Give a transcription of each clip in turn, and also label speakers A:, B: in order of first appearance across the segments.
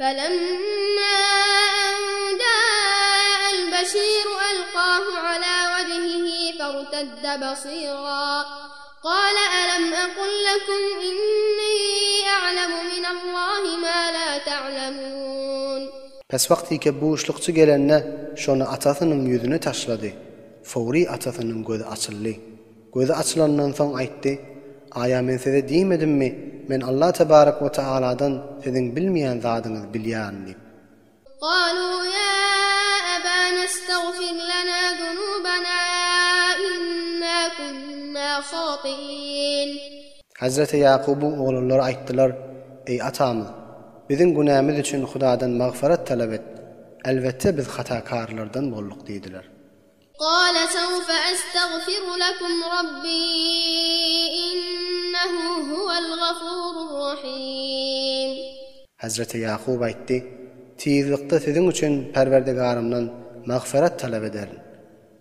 A: فلما أن جاء البشير ألقاه على وجهه فارتد بصيرا قال ألم أقل لكم إني أعلم من الله ما لا تعلمون.
B: Pes vaktiki bu uşlukçu gelenne şonu atasının yüzünü taşladı. Fawri atasının gözü açıldı. Gözü açılandan soň aýtdy: "Aya men size diýmedimmi? Men Allah tebarek ve Taala'dan sizin bilmeýän zadyňyzy bilýän."
A: قالوا يا أبانا استغفر لنا ذنوبنا إنا كنا خاطئين.
B: Hazreti Yaqub'un oğulları aýtdylar: "Ey atamyz, biziň günämiz üçin Hudadan magfiret talap et. Elbette biz hatakarlardan bolduk" diýdiler.
A: قال سوف أستغفر لكم ربي إنه هو الغفور الرحيم.
B: Hazreti Yaqub aýtdy: "Tizlikde siziň üçin Perwerdigarymdan magfiret talap ederim.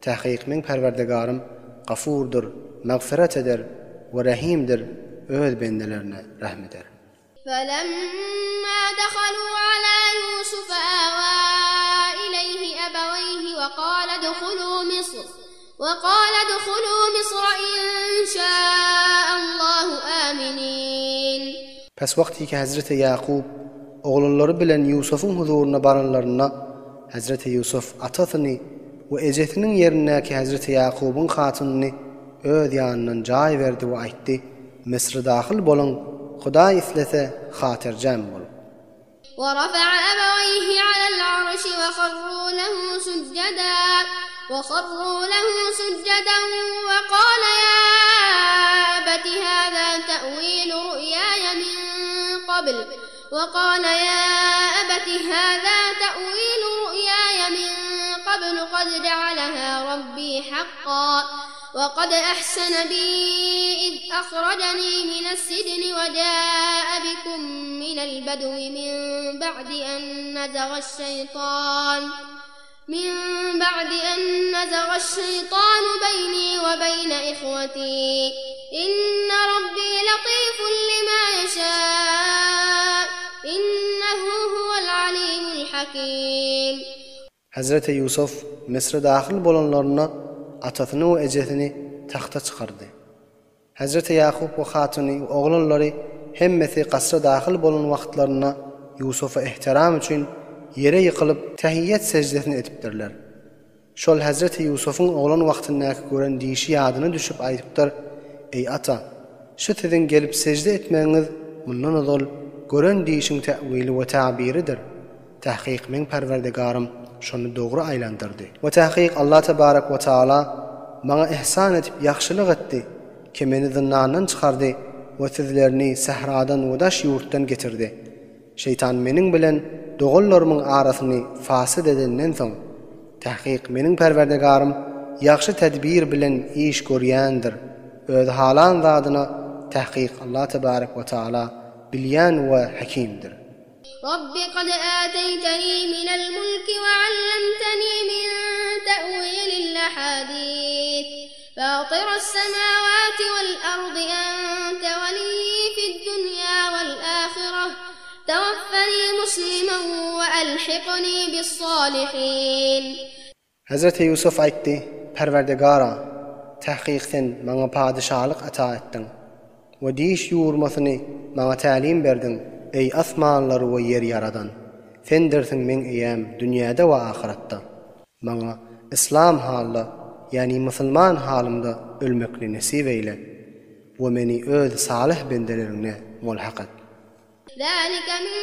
B: Tahqiq men Perwerdigarym gafurdur, magfiret eder we rahimdir, öz bendelerine rahmet eder."
A: فلما دخلوا على يوسف آوى إليه أبويه وقال ادخلوا مصر إن شاء الله آمنين.
B: Pes wagtiki Hazreti Yaqub oğulları bilen Yusuf'un huzuruna baranlarına Hazreti Yusuf atasyny we ejetiniň yerindäki Hazreti Yaqub'un hatynyny öz ýanynyň jaý berdi we aýtdy: "Misra dahyl bolan, Huda islese hatirjam bol."
A: ورفع أبويه على العرش وخروا له سجدا وقال يا أبت هذا تأويل رؤياي من قبل قد جعلها ربي حقا وقد أحسن بي إذ أخرجني من السجن وجاء بكم من البدو من بعد أن نزغ الشيطان بيني وبين إخوتي إن ربي لطيف لما يشاء إنه هو العليم الحكيم.
B: Hazreti Yusuf Misra dahyl bolanlaryna atasyny we ejetini taxta çykardy. Hazreti Yaqub we hatyny we oğlanlary hemmesi gasra dahyl bolan wagtlaryna Yusufa ihtiram üçin yere ýykylyp tahiyyat secdesini etipdirler. Şol Hazreti Yusuf'un oğlan wagtyndaky gören diýişi ýadyna düşüp aýdypdyr: "Ey ata, şu siziň gelip secde etmeňiz mundan ozal gören diýişiň täwili we tabiridir. Tahqiq men Perwerdigarym şonu dogry aýlandyrdy. We tahqiq Allah tebarek we Taala maňa ihsan etip ýaxşylyk etdi. Ki meni zindandan çykardy we sizlerni sahradan we daş ýurtdan getirdi. Şeytan meniň bilen dogallarynyň arasyny fasid edenden soň tahqiq meniň Perwerdigarym ýaxşy tedbir bilen iş görýändir. Öz halan zadyna tahqiq Allah tebarek we Taala bilýän we hakimdir."
A: رب قد آتيتني من الملك وعلمتني من تأويل الأحاديث فاطر السماوات والأرض أنت ولي في الدنيا والآخرة توفني مسلما وألحقني بالصالحين.
B: Hazreti Yusuf aýtdy: "Perwerdigara, tahqiq sen maňa padyşahlyk ata etdiň we diýiş ýurmasyny maňa tälim berdiň. Ey asmanlary we ýer yaradan, sendirsiň men eýem dünýäde we ahiratda. Maňa islam halda, ýani musulman halymda ölmekni nesip eyle we meni öz salih bendelerine mulhaq et."
A: ذلك من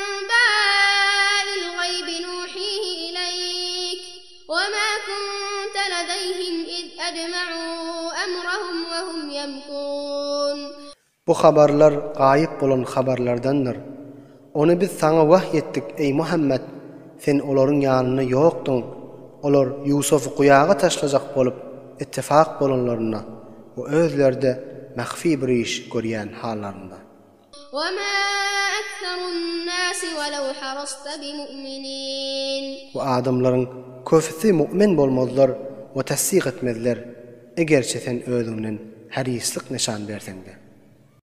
A: أنباء الغيب نوحيه إليك وما كنت لديهم إذ أجمعوا أمرهم وهم يمكرون.
B: Bu habarlar gaýyp bolan habarlardandyr. Onu biz sana wahyetdik ey Muhammed. Sen olaryň ýanyna ýokdyň. Olar Yusufy guýaga taşlajak bolup ittifak bolanlaryna we özlerinde mahfi bir iş görýän hallarynda.
A: وما أكثر الناس ولو حرصت بمؤمنين.
B: Bu adamlaryň köpüsi mu'min bolmazlar we tasdiq etmezler. Egerçe sen özüňden harislik nişan berseň de.